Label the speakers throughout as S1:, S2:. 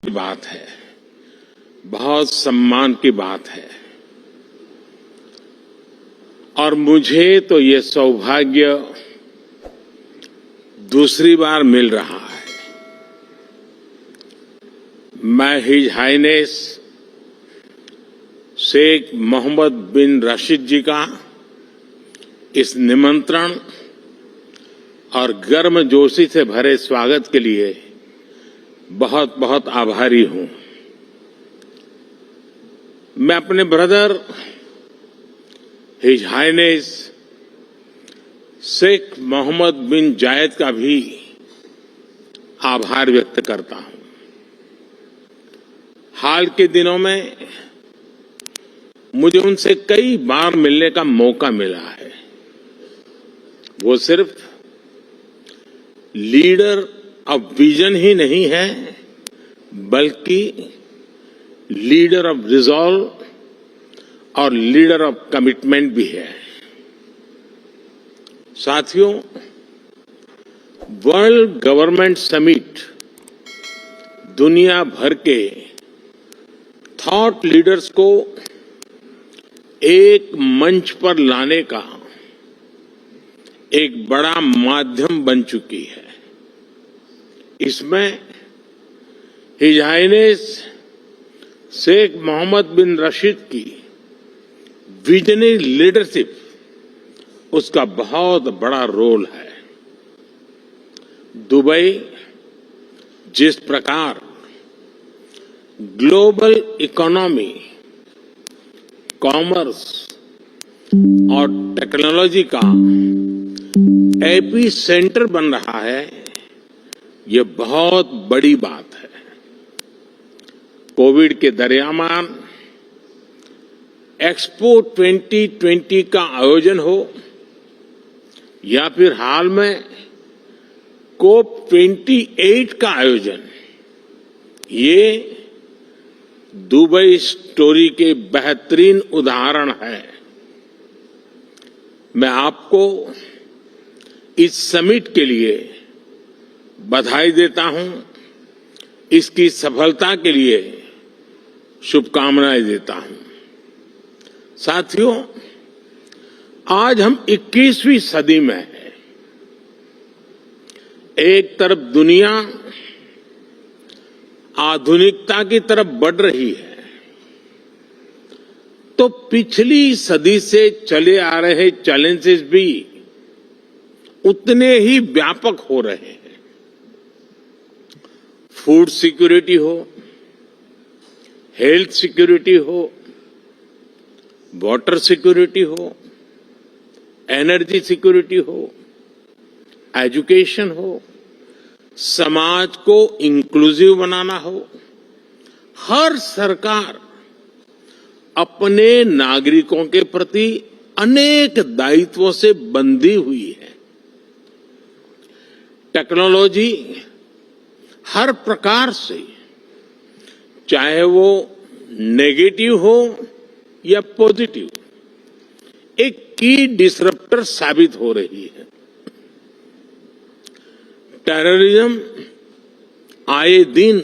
S1: की बात है, बहुत सम्मान की बात है और मुझे तो ये सौभाग्य दूसरी बार मिल रहा है। मैं हिज हाइनेस शेख मोहम्मद बिन रशीद जी का इस निमंत्रण और गर्मजोशी से भरे स्वागत के लिए बहुत बहुत आभारी हूं। मैं अपने brother his highness Sheikh Mohammed bin Zayed का भी आभार व्यक्त करता हूं। हाल के दिनों में मुझे उनसे कई बार मिलने का मौका मिला है। वो सिर्फ लीडर ऑफ विजन ही नहीं है, बल्कि लीडर ऑफ रिजॉल्व और लीडर ऑफ कमिटमेंट भी है। साथियों, वर्ल्ड गवर्नमेंट समिट दुनिया भर के थॉट लीडर्स को एक मंच पर लाने का एक बड़ा माध्यम बन चुकी है। इसमें हिज हाइनेस शेख मोहम्मद बिन रशीद की विजनरी लीडरशिप, उसका बहुत बड़ा रोल है। दुबई जिस प्रकार ग्लोबल इकोनॉमी, कॉमर्स और टेक्नोलॉजी का एपी सेंटर बन रहा है, ये बहुत बड़ी बात है। कोविड के दरमियान एक्सपो 2020 का आयोजन हो या फिर हाल में कोप 28 का आयोजन, ये दुबई स्टोरी के बेहतरीन उदाहरण है। मैं आपको इस समिट के लिए बधाई देता हूं, इसकी सफलता के लिए शुभकामनाएं देता हूं। साथियों, आज हम 21वीं सदी में हैं। एक तरफ दुनिया आधुनिकता की तरफ बढ़ रही है, तो पिछली सदी से चले आ रहे चैलेंजेस भी उतने ही व्यापक हो रहे हैं। फूड सिक्योरिटी हो, हेल्थ सिक्योरिटी हो, वाटर सिक्योरिटी हो, एनर्जी सिक्योरिटी हो, एजुकेशन हो, समाज को इंक्लूसिव बनाना हो, हर सरकार अपने नागरिकों के प्रति अनेक दायित्वों से बंधी हुई है। टेक्नोलॉजी हर प्रकार से, चाहे वो नेगेटिव हो या पॉजिटिव, एक की डिसरप्टर साबित हो रही है। टेररिज्म आए दिन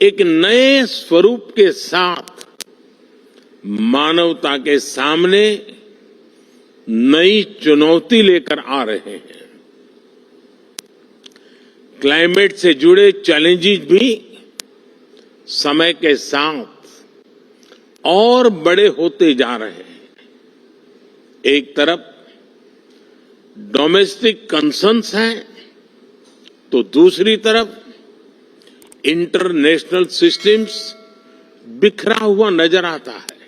S1: एक नए स्वरूप के साथ मानवता के सामने नई चुनौती लेकर आ रहे हैं। क्लाइमेट से जुड़े चैलेंजेस भी समय के साथ और बड़े होते जा रहे हैं। एक तरफ डोमेस्टिक कंसर्न्स हैं, तो दूसरी तरफ इंटरनेशनल सिस्टम्स बिखरा हुआ नजर आता है।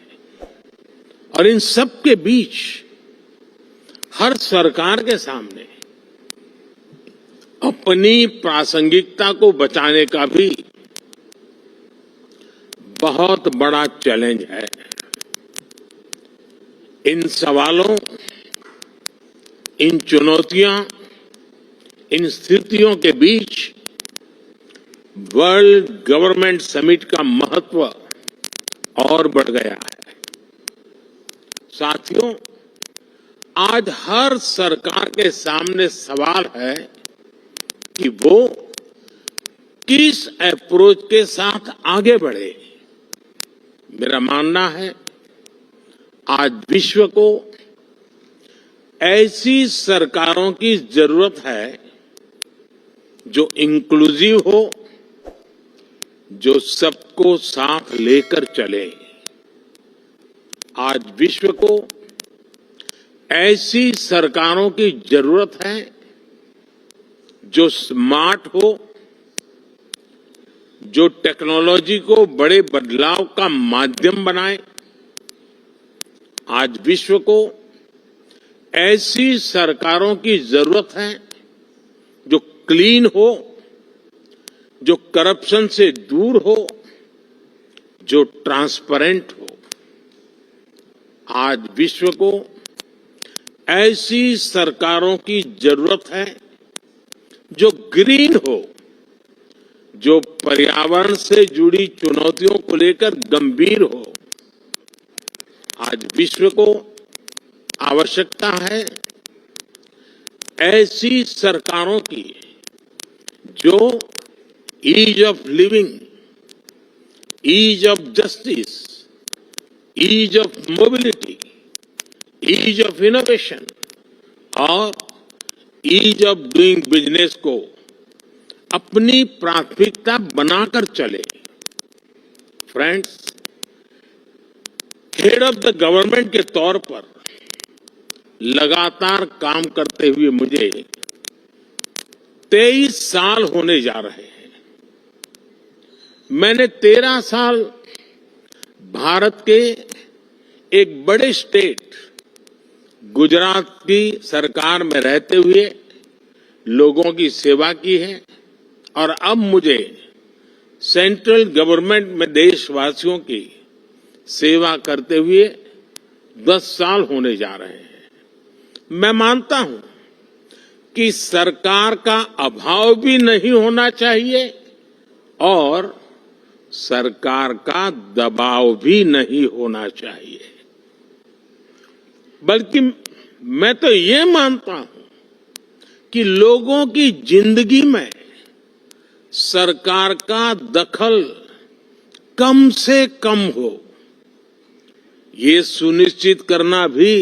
S1: और इन सब के बीच हर सरकार के सामने अपनी प्रासंगिकता को बचाने का भी बहुत बड़ा चैलेंज है। इन सवालों, इन चुनौतियां, इन स्थितियों के बीच वर्ल्ड गवर्नमेंट समिट का महत्व और बढ़ गया है। साथियों, आज हर सरकार के सामने सवाल है कि वो किस अप्रोच के साथ आगे बढ़े। मेरा मानना है आज विश्व को ऐसी सरकारों की जरूरत है जो इंक्लूसिव हो, जो सबको साथ लेकर चले। आज विश्व को ऐसी सरकारों की जरूरत है जो स्मार्ट हो, जो टेक्नोलॉजी को बड़े बदलाव का माध्यम बनाए। आज विश्व को ऐसी सरकारों की जरूरत है जो क्लीन हो, जो करप्शन से दूर हो, जो ट्रांसपेरेंट हो। आज विश्व को ऐसी सरकारों की जरूरत है जो ग्रीन हो, जो पर्यावरण से जुड़ी चुनौतियों को लेकर गंभीर हो। आज विश्व को आवश्यकता है ऐसी सरकारों की जो ease of living, ease of justice, ease of mobility, ease of innovation और ईज ऑफ डूइंग बिजनेस को अपनी प्राथमिकता बनाकर चले। Friends, head of the government के तौर पर लगातार काम करते हुए मुझे 23 साल होने जा रहे हैं। मैंने 13 साल भारत के एक बड़े स्टेट गुजरात की सरकार में रहते हुए लोगों की सेवा की है और अब मुझे सेंट्रल गवर्नमेंट में देशवासियों की सेवा करते हुए 10 साल होने जा रहे हैं। मैं मानता हूं कि सरकार का अभाव भी नहीं होना चाहिए और सरकार का दबाव भी नहीं होना चाहिए, बल्कि मैं तो ये मानता हूं कि लोगों की जिंदगी में सरकार का दखल कम से कम हो, ये सुनिश्चित करना भी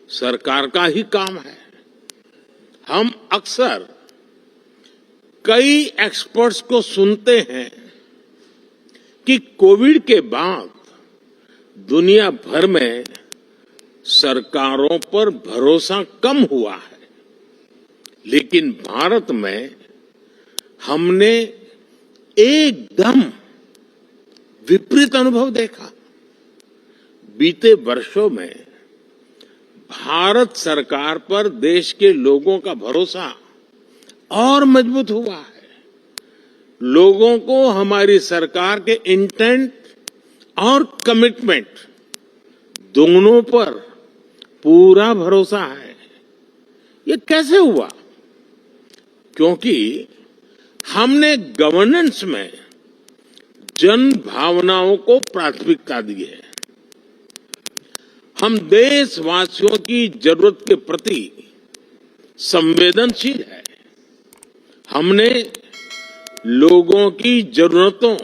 S1: सरकार का ही काम है। हम अक्सर कई एक्सपर्ट्स को सुनते हैं कि कोविड के बाद दुनिया भर में सरकारों पर भरोसा कम हुआ है, लेकिन भारत में हमने एकदम विपरीत अनुभव देखा। बीते वर्षों में भारत सरकार पर देश के लोगों का भरोसा और मजबूत हुआ है। लोगों को हमारी सरकार के इंटेंट और कमिटमेंट दोनों पर पूरा भरोसा है। ये कैसे हुआ? क्योंकि हमने गवर्नेंस में जन भावनाओं को प्राथमिकता दी है। हम देशवासियों की जरूरत के प्रति संवेदनशील है। हमने लोगों की जरूरतों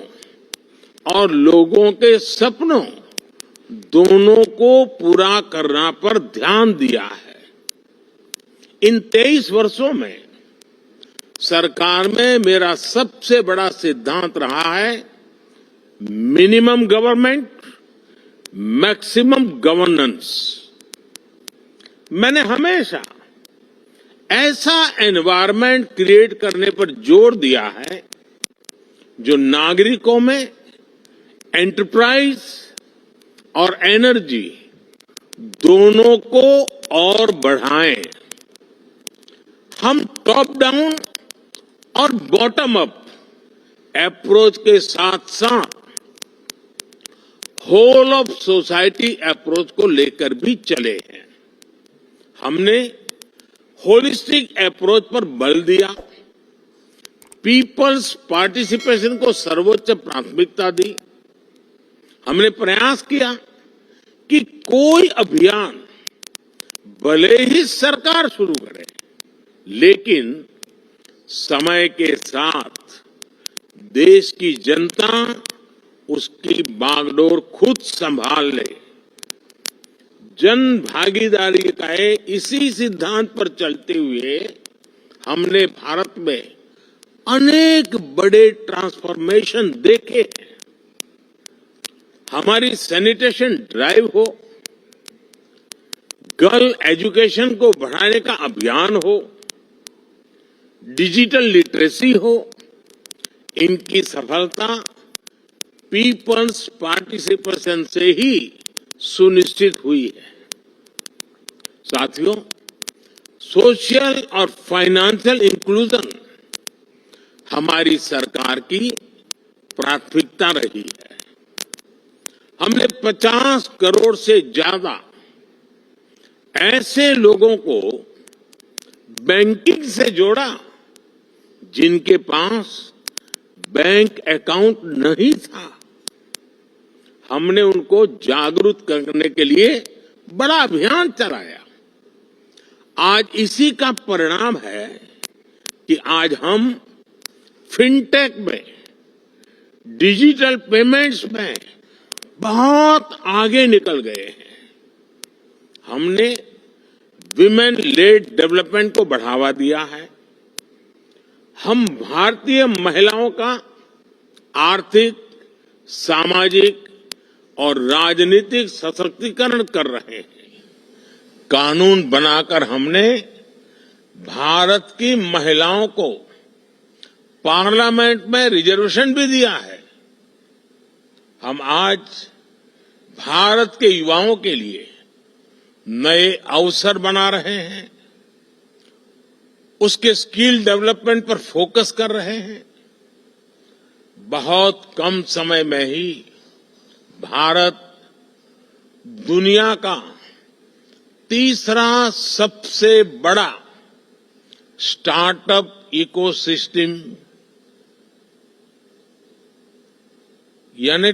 S1: और लोगों के सपनों दोनों को पूरा करना पर ध्यान दिया है। इन 23 वर्षों में सरकार में मेरा सबसे बड़ा सिद्धांत रहा है मिनिमम गवर्नमेंट, मैक्सिमम गवर्नेंस। मैंने हमेशा ऐसा एनवायरनमेंट क्रिएट करने पर जोर दिया है जो नागरिकों में एंटरप्राइज और एनर्जी दोनों को और बढ़ाएं। हम टॉप डाउन और बॉटम अप अप्रोच के साथ साथ होल ऑफ सोसाइटी अप्रोच को लेकर भी चले हैं। हमने होलिस्टिक अप्रोच पर बल दिया, पीपल्स पार्टिसिपेशन को सर्वोच्च प्राथमिकता दी। हमने प्रयास किया कि कोई अभियान भले ही सरकार शुरू करे, लेकिन समय के साथ देश की जनता उसकी बागडोर खुद संभाल ले। जन भागीदारी का इसी सिद्धांत पर चलते हुए हमने भारत में अनेक बड़े ट्रांसफॉर्मेशन देखे। हमारी सैनिटेशन ड्राइव हो, गर्ल एजुकेशन को बढ़ाने का अभियान हो, डिजिटल लिटरेसी हो, इनकी सफलता पीपल्स पार्टिसिपेशन से ही सुनिश्चित हुई है। साथियों, सोशल और फाइनेंशियल इंक्लूजन हमारी सरकार की प्राथमिकता रही है। हमने 50 करोड़ से ज्यादा ऐसे लोगों को बैंकिंग से जोड़ा जिनके पास बैंक अकाउंट नहीं था। हमने उनको जागरूक करने के लिए बड़ा अभियान चलाया। आज इसी का परिणाम है कि आज हम फिनटेक में, डिजिटल पेमेंट्स में बहुत आगे निकल गए हैं। हमने विमेन लेड डेवलपमेंट को बढ़ावा दिया है। हम भारतीय महिलाओं का आर्थिक, सामाजिक और राजनीतिक सशक्तिकरण कर रहे हैं। कानून बनाकर हमने भारत की महिलाओं को पार्लियामेंट में रिजर्वेशन भी दिया है। हम आज भारत के युवाओं के लिए नए अवसर बना रहे हैं, उसके स्किल डेवलपमेंट पर फोकस कर रहे हैं। बहुत कम समय में ही भारत दुनिया का तीसरा सबसे बड़ा स्टार्टअप इकोसिस्टम यानी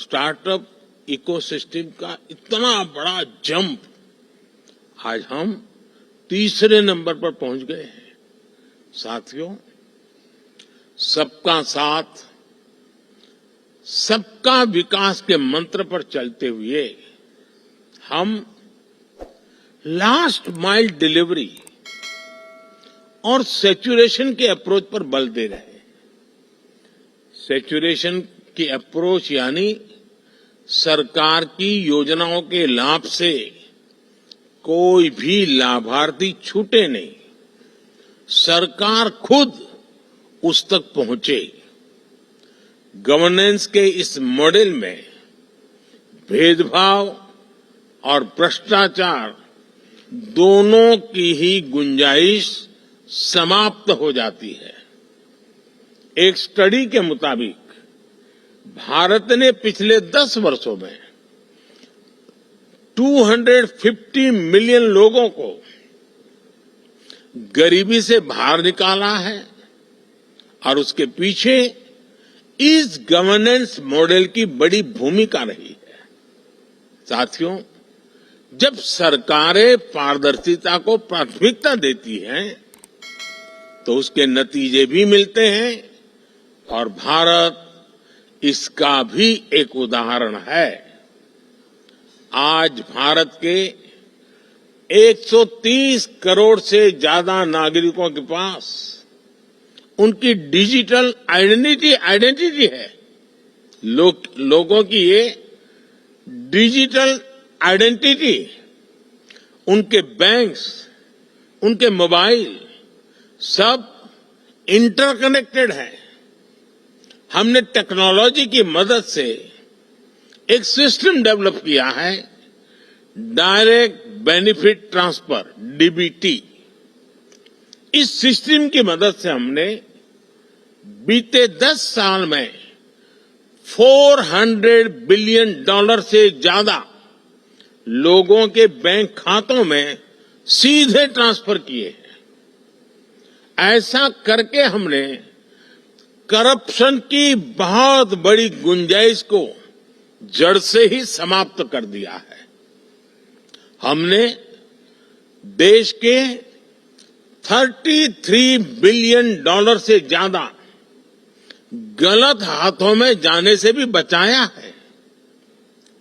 S1: स्टार्टअप इकोसिस्टम का इतना बड़ा जंप आज हम तीसरे नंबर पर पहुंच गए हैं। साथियों, सबका साथ, सबका विकास के मंत्र पर चलते हुए हम लास्ट माइल डिलीवरी और सैचुरेशन के अप्रोच पर बल दे रहे हैं। सैचुरेशन की अप्रोच यानी सरकार की योजनाओं के लाभ से कोई भी लाभार्थी छूटे नहीं, सरकार खुद उस तक पहुंचे। गवर्नेंस के इस मॉडल में भेदभाव और भ्रष्टाचार दोनों की ही गुंजाइश समाप्त हो जाती है। एक स्टडी के मुताबिक भारत ने पिछले 10 वर्षों में 250 मिलियन लोगों को गरीबी से बाहर निकाला है और उसके पीछे इस गवर्नेंस मॉडल की बड़ी भूमिका रही है। साथियों, जब सरकारें पारदर्शिता को प्राथमिकता देती हैं तो उसके नतीजे भी मिलते हैं और भारत इसका भी एक उदाहरण है। आज भारत के 130 करोड़ से ज्यादा नागरिकों के पास उनकी डिजिटल आइडेंटिटी है। लोगों की ये डिजिटल आइडेंटिटी, उनके बैंक्स, उनके मोबाइल सब इंटरकनेक्टेड है। हमने टेक्नोलॉजी की मदद से एक सिस्टम डेवलप किया है, डायरेक्ट बेनिफिट ट्रांसफर, डीबीटी। इस सिस्टम की मदद से हमने बीते 10 साल में $400 बिलियन से ज्यादा लोगों के बैंक खातों में सीधे ट्रांसफर किए हैं। ऐसा करके हमने करप्शन की बहुत बड़ी गुंजाइश को जड़ से ही समाप्त कर दिया है। हमने देश के $33 बिलियन से ज्यादा गलत हाथों में जाने से भी बचाया है।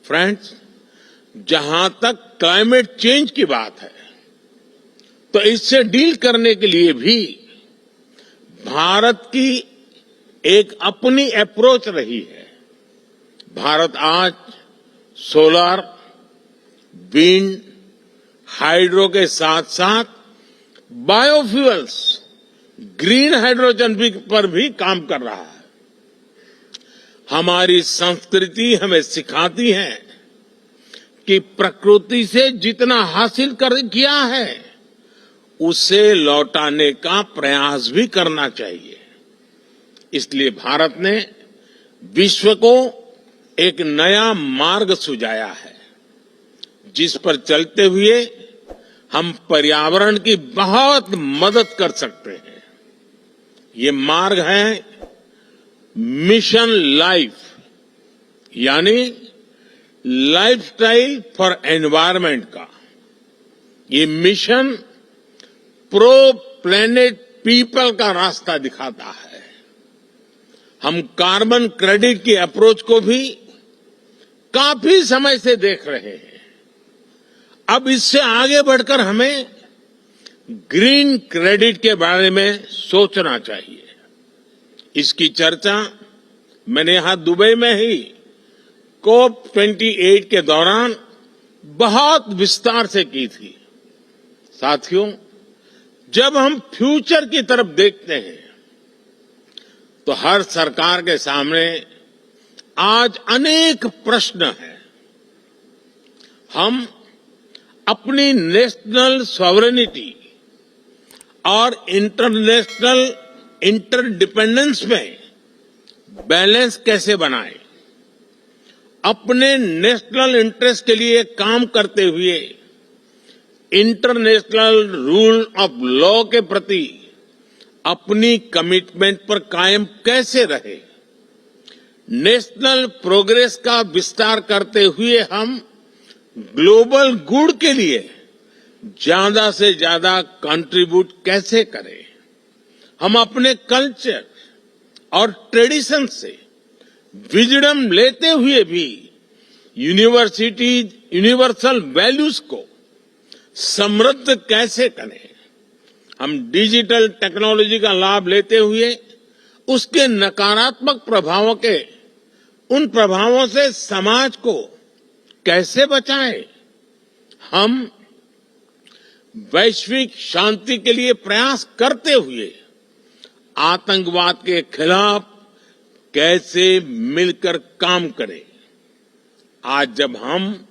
S1: फ्रेंड्स, जहां तक क्लाइमेट चेंज की बात है, तो इससे डील करने के लिए भी भारत की एक अपनी अप्रोच रही है। भारत आज सोलर, विंड, हाइड्रो के साथ साथ बायोफ्यूल्स, ग्रीन हाइड्रोजन पर भी काम कर रहा है। हमारी संस्कृति हमें सिखाती है कि प्रकृति से जितना हासिल किया है उसे लौटाने का प्रयास भी करना चाहिए। इसलिए भारत ने विश्व को एक नया मार्ग सुझाया है, जिस पर चलते हुए हम पर्यावरण की बहुत मदद कर सकते हैं। ये मार्ग है मिशन लाइफ, यानी लाइफस्टाइल फॉर एनवायरनमेंट का। ये मिशन प्रो प्लेनेट पीपल का रास्ता दिखाता है। हम कार्बन क्रेडिट की अप्रोच को भी काफी समय से देख रहे हैं। अब इससे आगे बढ़कर हमें ग्रीन क्रेडिट के बारे में सोचना चाहिए। इसकी चर्चा मैंने यहां दुबई में ही COP28 के दौरान बहुत विस्तार से की थी। साथियों, जब हम फ्यूचर की तरफ देखते हैं तो हर सरकार के सामने आज अनेक प्रश्न हैं। हम अपनी नेशनल सॉवरेनिटी और इंटरनेशनल इंटरडिपेंडेंस में बैलेंस कैसे बनाएं? अपने नेशनल इंटरेस्ट के लिए काम करते हुए इंटरनेशनल रूल ऑफ लॉ के प्रति अपनी कमिटमेंट पर कायम कैसे रहे? नेशनल प्रोग्रेस का विस्तार करते हुए हम ग्लोबल गुड के लिए ज्यादा से ज्यादा कंट्रीब्यूट कैसे करें? हम अपने कल्चर और ट्रेडिशन से विजडम लेते हुए भी यूनिवर्सल वैल्यूज को समृद्ध कैसे करें? हम डिजिटल टेक्नोलॉजी का लाभ लेते हुए उसके नकारात्मक उन प्रभावों से समाज को कैसे बचाएं? हम वैश्विक शांति के लिए प्रयास करते हुए आतंकवाद के खिलाफ कैसे मिलकर काम करें? आज जब हम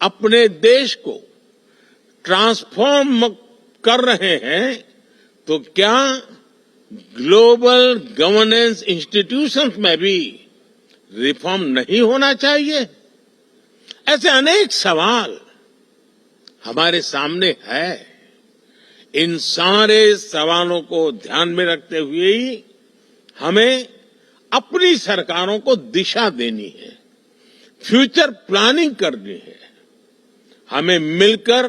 S1: अपने देश को ट्रांसफॉर्म कर रहे हैं तो क्या ग्लोबल गवर्नेंस इंस्टीट्यूशंस में भी रिफॉर्म नहीं होना चाहिए? ऐसे अनेक सवाल हमारे सामने है। इन सारे सवालों को ध्यान में रखते हुए ही हमें अपनी सरकारों को दिशा देनी है, फ्यूचर प्लानिंग करनी है। हमें मिलकर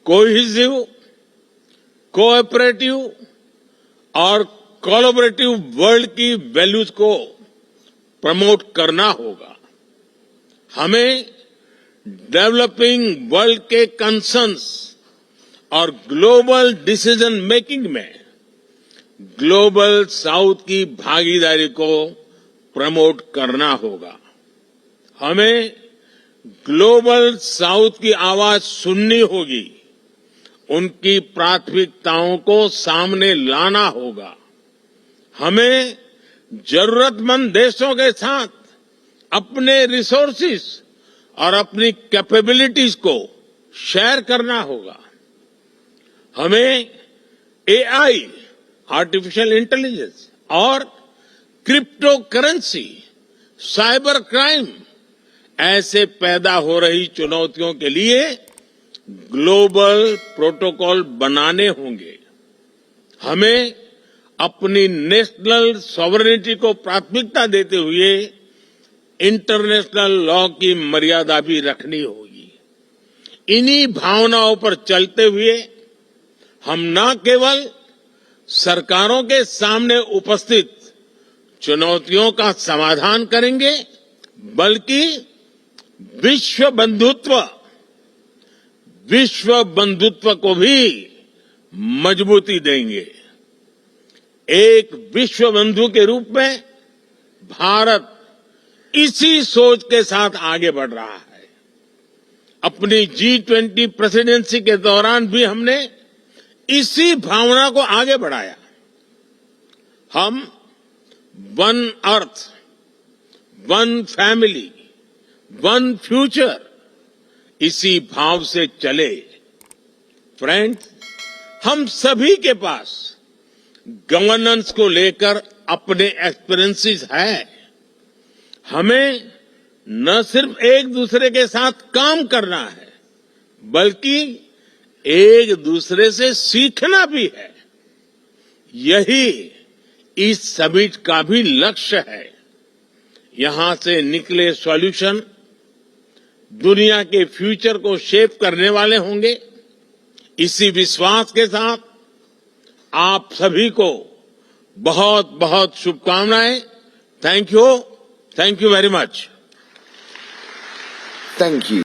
S1: कोहेसिव, कोऑपरेटिव और कोलैबोरेटिव वर्ल्ड की वैल्यूज को प्रमोट करना होगा। हमें डेवलपिंग वर्ल्ड के कंसर्न्स और ग्लोबल डिसीजन मेकिंग में ग्लोबल साउथ की भागीदारी को प्रमोट करना होगा। हमें ग्लोबल साउथ की आवाज सुननी होगी, उनकी प्राथमिकताओं को सामने लाना होगा। हमें जरूरतमंद देशों के साथ अपने रिसोर्सेज और अपनी कैपेबिलिटीज को शेयर करना होगा। हमें एआई, आर्टिफिशियल इंटेलिजेंस और क्रिप्टो करेंसी, साइबर क्राइम ऐसे पैदा हो रही चुनौतियों के लिए ग्लोबल प्रोटोकॉल बनाने होंगे। हमें अपनी नेशनल सॉवरेनिटी को प्राथमिकता देते हुए इंटरनेशनल लॉ की मर्यादा भी रखनी होगी। इन्हीं भावनाओं पर चलते हुए हम न केवल सरकारों के सामने उपस्थित चुनौतियों का समाधान करेंगे, बल्कि विश्व बंधुत्व को भी मजबूती देंगे। एक विश्व बंधु के रूप में भारत इसी सोच के साथ आगे बढ़ रहा है। अपनी G20 प्रेसिडेंसी के दौरान भी हमने इसी भावना को आगे बढ़ाया। हम one earth, one family, one future, इसी भाव से चले। फ्रेंड्स, हम सभी के पास गवर्नेंस को लेकर अपने एक्सपीरियंसेस है। हमें न सिर्फ एक दूसरे के साथ काम करना है, बल्कि एक दूसरे से सीखना भी है। यही इस समिट का भी लक्ष्य है। यहां से निकले सॉल्यूशन दुनिया के फ्यूचर को शेप करने वाले होंगे। इसी विश्वास के साथ आप सभी को बहुत बहुत शुभकामनाएं। Thank you very much.
S2: Thank you.